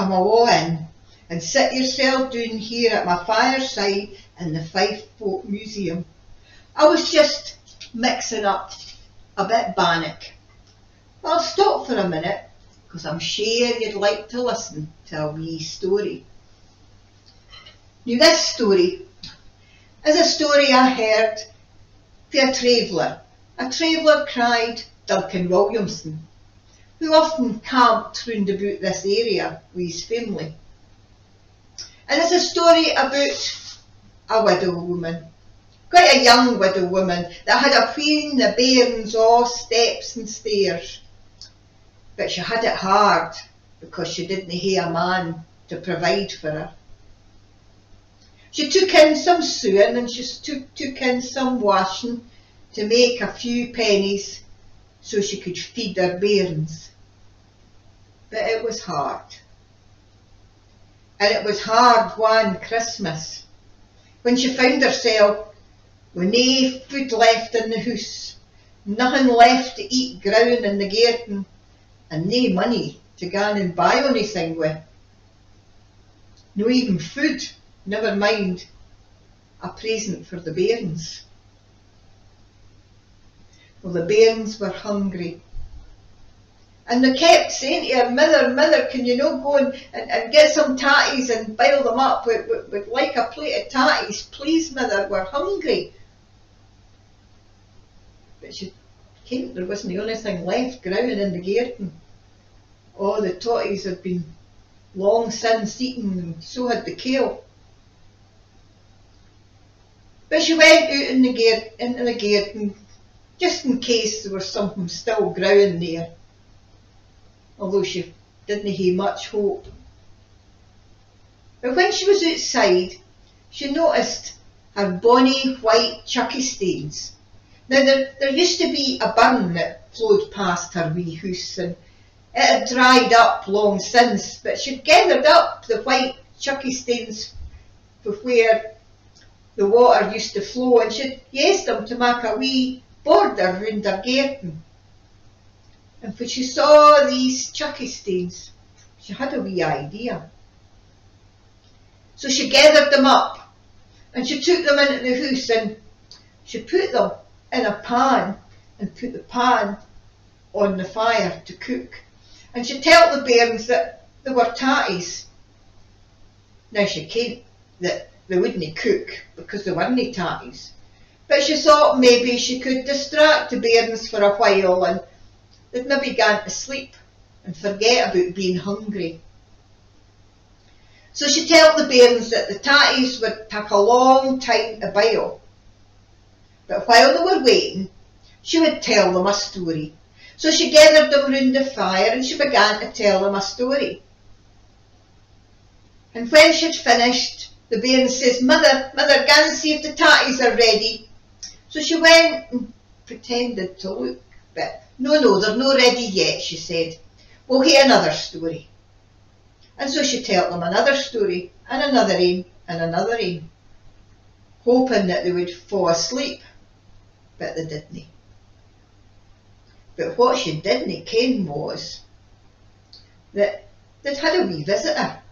come awa in and sit yourself down here at my fireside in the Fife Folk Museum. I was just mixing up a bit bannock. I'll stop for a minute, because I'm sure you'd like to listen to a wee story. Now this story is a story I heard from a traveller cried Duncan Willamson, who often camped round about this area with his family. And it's a story about a widow woman, quite a young widow woman, that had a wheen the bairns all steps and stairs. But she had it hard because she didn't hae a man to provide for her. She took in some sewing and she took in some washing to make a few pennies so she could feed her bairns. But it was hard. And it was hard one Christmas when she found herself with nae food left in the house, nothing left to eat ground in the garden, and nae money to go and buy anything with. No even food, never mind a present for the bairns. Well, the bairns were hungry. And they kept saying to her, Mother, can you not go and get some tatties and boil them up? We'd like a plate of tatties. Please, Mother, we're hungry. But she came, there wasn't anything left growing in the garden. All the tatties had been long since eaten, and so had the kale. But she went out into the garden just in case there was something still growing there, although she didn't have much hope. But when she was outside, she noticed her bonny white Chuckie stains. Now there used to be a burn that flowed past her wee house, and it had dried up long since, but she'd gathered up the white Chuckie stains from where the water used to flow, and she'd used them to make a wee border round her garden. And when she saw these Chuckie stains, she had a wee idea. So she gathered them up and she took them into the house and she put them in a pan and put the pan on the fire to cook. And she told the bairns that they were tatties. Now she knew that they wouldn't cook because they weren't tatties. But she thought maybe she could distract the bairns for a while and they'd maybe go to sleep and forget about being hungry. So she told the bairns that the tatties would take a long time to boil. But while they were waiting, she would tell them a story. So she gathered them round the fire and she began to tell them a story. And when she'd finished, the bairns says, Mother, go and see if the tatties are ready. So she went and pretended to look, but no, they're not ready yet, she said. We'll hear another story. And so she told them another story, and another aim, and another aim, hoping that they would fall asleep, but they didn't. But what she didn't ken was that they'd had a wee visitor.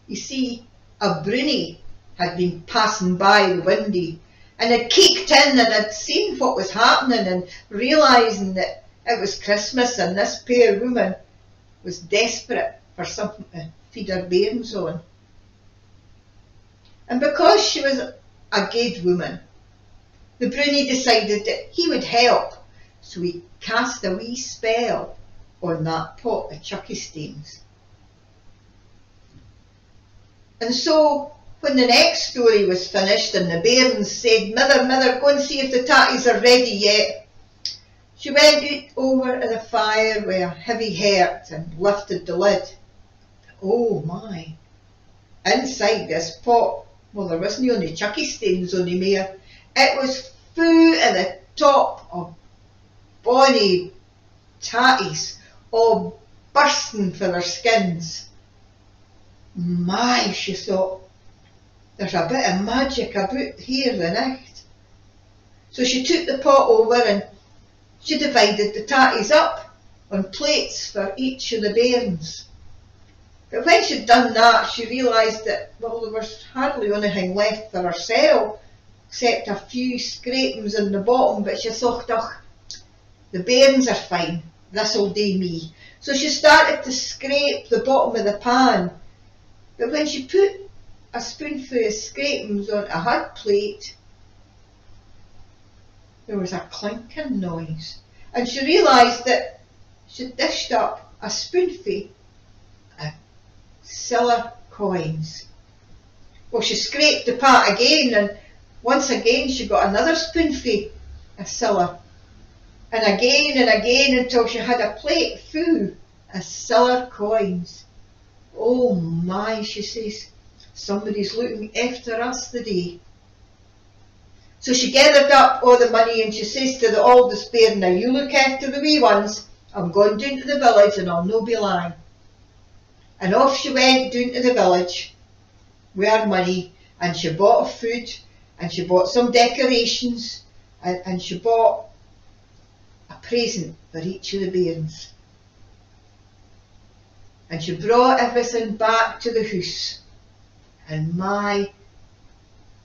You see, a brownie had been passing by the window and had keeked in and had seen what was happening, and realising that it was Christmas and this poor woman was desperate for something to feed her bairns on. And because she was a good woman, the brownie decided that he would help, so he cast a wee spell on that pot of Chuckie stains. And so when the next story was finished and the bairns said, Mother, go and see if the tatties are ready yet, she went out over to the fire with a heavy heart and lifted the lid. Oh my! Inside this pot, well, there wasn't only Chuckie stains on the mere. It was full to the top of bonny tatties, all bursting for their skins. My, she thought, there's a bit of magic about here the night. So she took the pot over and she divided the tatties up on plates for each of the bairns. But when she'd done that, she realised that, well, there was hardly anything left for herself, except a few scrapings in the bottom, but she thought, oh, the bairns are fine, this'll do me. So she started to scrape the bottom of the pan, but when she put a spoonful of scrapings on a hot plate, there was a clinking noise, and she realised that she'd dished up a spoonful of silver coins. Well, she scraped the pot again, and once again she got another spoonful of silver, and again until she had a plate full of silver coins. Oh my, she says, somebody's looking after us today. So she gathered up all the money and she says to the oldest bairn, now you look after the wee ones, I'm going down to the village and I'll no be lying. And off she went down to the village with her money, and she bought food, and she bought some decorations, and she bought a present for each of the bairns. And she brought everything back to the house, and my,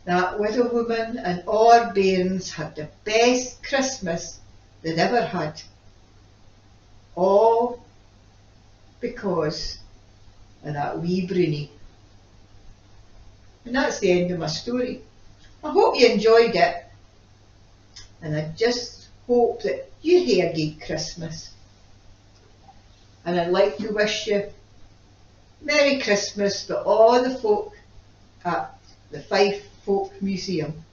that widow woman and all her bairns had the best Christmas they'd ever had. All because of that wee brownie. And that's the end of my story. I hope you enjoyed it, and I just hope that you had a good Christmas. And I'd like to wish you Merry Christmas to all the folk at the Fife Folk Museum.